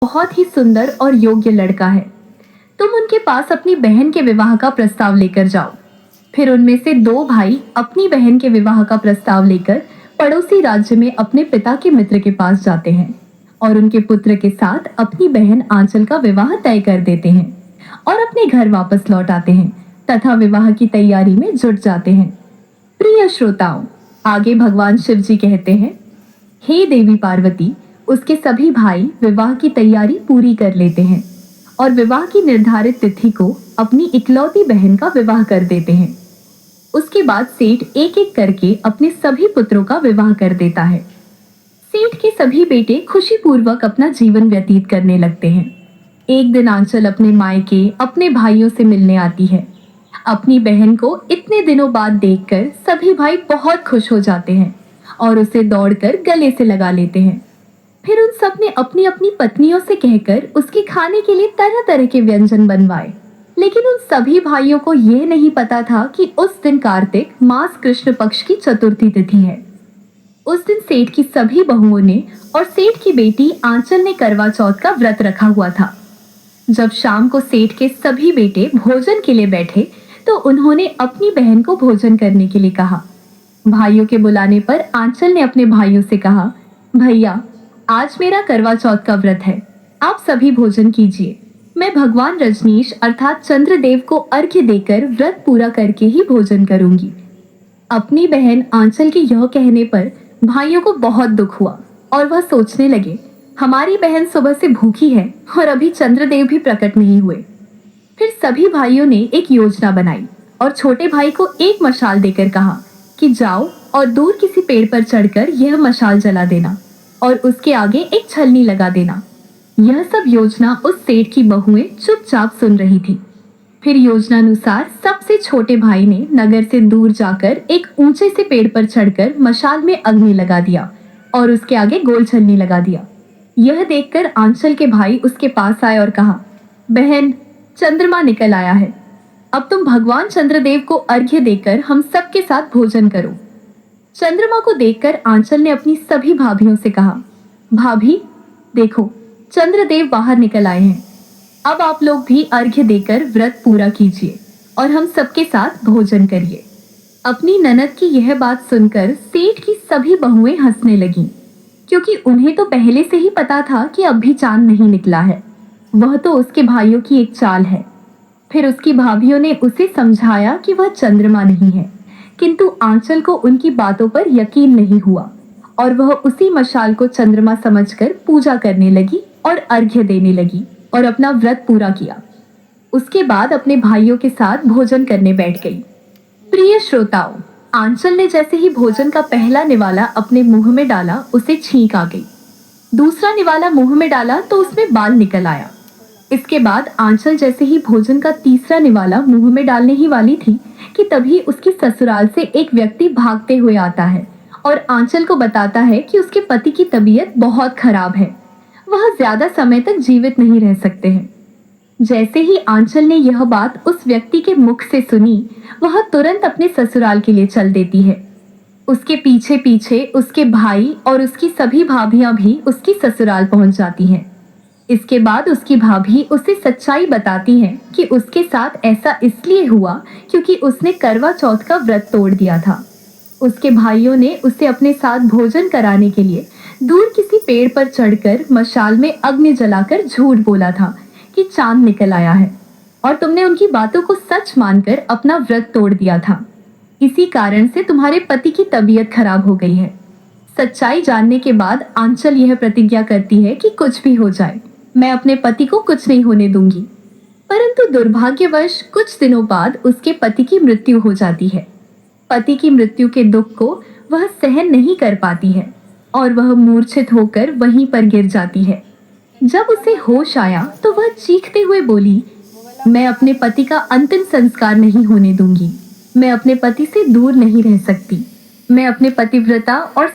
बहुत ही सुंदर और योग्य लड़का है। तुम उनके पास अपनी बहन के विवाह का प्रस्ताव लेकर जाओ। फिर उनमें से दो भाई अपनी बहन के विवाह का प्रस्ताव लेकर पड़ोसी राज्य में अपने पिता के मित्र के पास जाते हैं और उनके पुत्र के साथ अपनी बहन आंचल का विवाह तय कर देते हैं और अपने घर वापस लौट आते हैं तथा विवाह की तैयारी में जुट जाते हैं। प्रिय श्रोताओं, आगे भगवान शिव जी कहते हैं, हे देवी पार्वती, उसके सभी भाई विवाह की तैयारी पूरी कर लेते हैं और विवाह की निर्धारित तिथि को अपनी इकलौती बहन का विवाह कर देते हैं। उसके बाद सेठ एक एक करके अपने सभी पुत्रों का विवाह कर देता है। सेठ के सभी बेटे खुशीपूर्वक अपना जीवन व्यतीत करने लगते हैं। एक दिन आंचल अपने मायके अपने भाइयों से मिलने आती है। अपनी बहन को इतने दिनों बाद देखकर सभी भाई बहुत खुश हो जाते हैं और उसे दौड़कर गले से लगा लेते हैं। फिर उन सब ने अपनी अपनी पत्नियों से कहकर उसके खाने के लिए तरह तरह के व्यंजन बनवाए। लेकिन उन सभी भाइयों को यह नहीं पता था कि उस दिन कार्तिक मास कृष्ण पक्ष की चतुर्थी तिथि है। उस दिन सेठ की सभी बहुओं ने और सेठ की बेटी आंचल ने करवा चौथ का व्रत रखा हुआ था। जब शाम को सेठ के सभी बेटे भोजन के लिए बैठे तो उन्होंने अपनी बहन को भोजन करने के लिए कहा। भाइयों के बुलाने पर आंचल ने अपने भाइयों से कहा, भैया, आज मेरा करवा चौथ का व्रत है, आप सभी भोजन कीजिए। मैं भगवान रजनीश अर्थात चंद्रदेव को अर्घ्य देकर व्रत पूरा करके ही भोजन करूंगी। अपनी बहन आंचल के यह कहने पर भाइयों को बहुत दुख हुआ और वह सोचने लगे, हमारी बहन सुबह से भूखी है और अभी चंद्रदेव भी प्रकट नहीं हुए। फिर सभी भाइयों ने एक योजना बनाई और छोटे भाई को एक मशाल देकर कहा कि जाओ और दूर किसी पेड़ पर चढ़कर यह मशाल जला देना और उसके आगे एक छलनी लगा देना। यह सब योजना उस सेठ की बहुएं चुपचाप सुन रही थी। फिर योजनानुसार सबसे छोटे भाई ने नगर से दूर जाकर एक ऊंचे से पेड़ पर चढ़कर मशाल में अग्नि लगा दिया और उसके आगे गोल छलनी लगा दिया। यह देखकर आंचल के भाई उसके पास आए और कहा, बहन, चंद्रमा निकल आया है। अब तुम भगवान चंद्रदेव को अर्घ्य देकर हम सबके साथ भोजन करो। चंद्रमा को देखकर आंचल ने अपनी सभी भाभियों से कहा, भाभी देखो, चंद्रदेव बाहर निकल आए हैं। अब आप लोग भी अर्घ्य देकर व्रत पूरा कीजिए और हम सबके साथ भोजन करिए। अपनी ननद की यह बात सुनकर सेठ की सभी बहुएं हंसने लगीं, क्योंकि उन्हें तो पहले से ही पता था कि अब भी चांद नहीं निकला है। वह तो उसके भाइयों की एक चाल है। फिर उसकी भाभियों ने उसे समझाया कि वह चंद्रमा नहीं है, किंतु आंचल को उनकी बातों पर यकीन नहीं हुआ और वह उसी मशाल को चंद्रमा समझकर पूजा करने लगी और अर्घ्य देने लगी और अपना व्रत पूरा किया। उसके बाद अपने भाइयों के साथ भोजन करने बैठ गई। प्रिय श्रोताओं, आंचल ने जैसे ही भोजन का पहला निवाला अपने मुंह में डाला, उसे छींक आ गई। दूसरा निवाला मुंह में डाला तो उसमें बाल निकल आया। इसके बाद आंचल जैसे ही भोजन का तीसरा निवाला मुंह में डालने ही वाली थी कि तभी उसकी ससुराल से एक व्यक्ति भागते हुए आता है और आंचल को बताता है कि उसके पति की तबीयत बहुत खराब है, वह ज्यादा समय तक जीवित नहीं रह सकते हैं। जैसे ही आंचल ने यह बात उस व्यक्ति के मुख से सुनी, वह तुरंत अपने ससुराल के लिए चल देती है। उसके पीछे पीछे उसके भाई और उसकी सभी भाभियां भी उसकी ससुराल पहुंच जाती हैं। इसके बाद उसकी भाभी उसे सच्चाई बताती है कि उसके साथ ऐसा इसलिए हुआ क्योंकि उसने करवा चौथ का व्रत तोड़ दिया था। उसके भाइयों ने उसे अपने साथ भोजन कराने के लिए दूर किसी पेड़ पर चढ़कर मशाल में अग्नि जलाकर झूठ बोला था कि चांद निकल आया है और तुमने उनकी बातों को सच मानकर अपना व्रत तोड़ दिया था। इसी कारण से तुम्हारे पति की तबीयत खराब हो गई है। सच्चाई जानने के बाद आंचल यह प्रतिज्ञा करती है कि कुछ भी हो जाए, मैं अपने पति को कुछ नहीं होने दूंगी। परंतु दुर्भाग्यवश कुछ दिनों बाद उसके पति की मृत्यु हो जाती है। पति की मृत्यु के दुख को वह सहन नहीं कर पाती है और वह मूर्छित होकर वहीं पर गिर जाती है। जब उसे होश आया तो वह चीखते हुए बोली, मैं अपने पति का अंतिम संस्कार नहीं होने दूंगी। मैं अपने पति से दूर नहीं रह सकती। मैं अपने पतिव्रता और